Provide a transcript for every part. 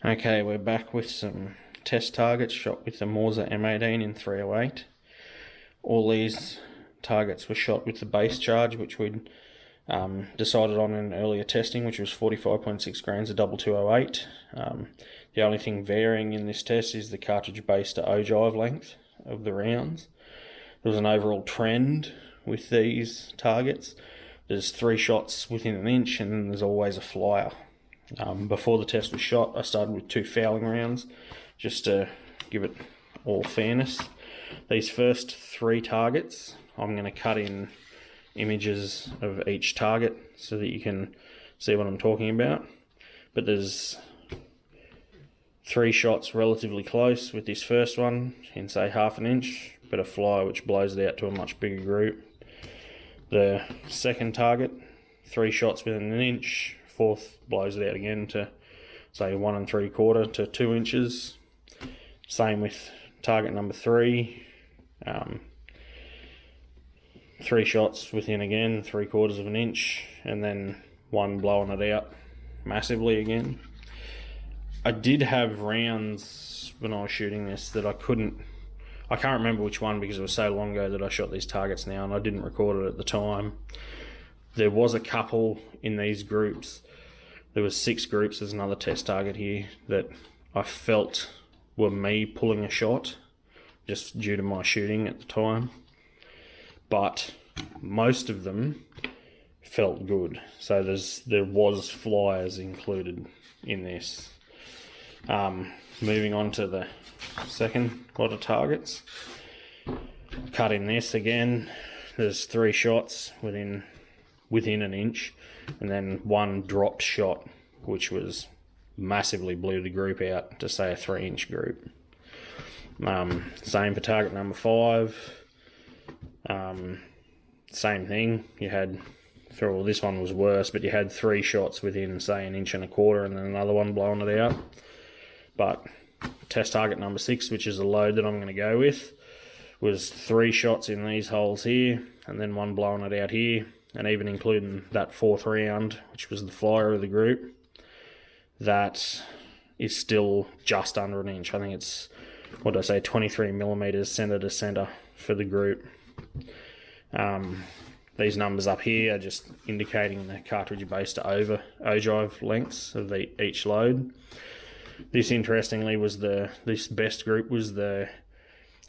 Okay, we're back with some test targets shot with the Mauser M18 in 308. All these targets were shot with the base charge, which we'd decided on in earlier testing, which was 45.6 grains of 2208. The only thing varying in this test is the cartridge base to ogive length of the rounds. There was an overall trend with these targets. There's 3 shots within an inch, and then there's always a flyer. Before the test was shot, I started with 2 fouling rounds, just to give it all fairness. These first 3 targets, I'm going to cut in images of each target so that you can see what I'm talking about. But there's 3 shots relatively close with this first one, in say half an inch, but a flyer which blows it out to a much bigger group. The second target, 3 shots within an inch, 4th blows it out again to say 1 3/4 to 2 inches. Same with target number 3. 3 shots within again 3/4 of an inch, and then 1 blowing it out massively again. I did have rounds when I was shooting this that I can't remember which one because it was so long ago that I shot these targets now, and I didn't record it at the time. There was a couple in these groups. There was 6 groups. There's another test target here that I felt were me pulling a shot just due to my shooting at the time, but most of them felt good. So there was flyers included in this. Moving on to the second lot of targets. Cut in this again. There's 3 shots within an inch, and then 1 dropped shot, which was massively blew the group out to say a 3-inch group. Same for target number 5. Same thing. You had, well, this one was worse, but you had 3 shots within say 1 1/4 inches, and then another one blowing it out. But test target number 6, which is the load that I'm going to go with, was 3 shots in these holes here, and then 1 blowing it out here, and even including that 4th round, which was the flyer of the group, that is still just under an inch. I think it's, 23 millimeters center to center for the group. These numbers up here are just indicating the cartridge base to ogive lengths of each load. This, interestingly, was this best group was the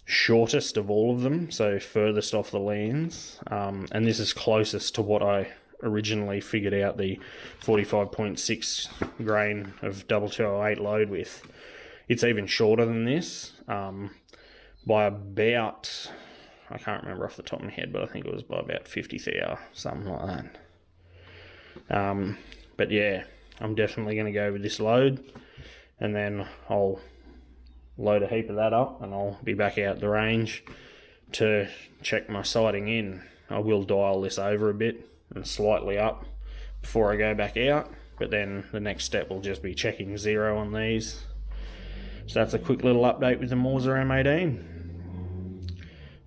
shortest of all of them, so furthest off the lens, and this is closest to what I originally figured out the 45.6 grain of 2208 load with. It's even shorter than this by about, I can't remember off the top of my head, but I think it was by about 50 thou, something like that. But yeah, I'm definitely going to go with this load, and then I'll load a heap of that up and I'll be back out the range to check my sighting in. I will dial this over a bit and slightly up before I go back out, but then the next step will just be checking 0 on these. So that's a quick little update with the Mauser M18.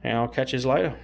And I'll catch you later.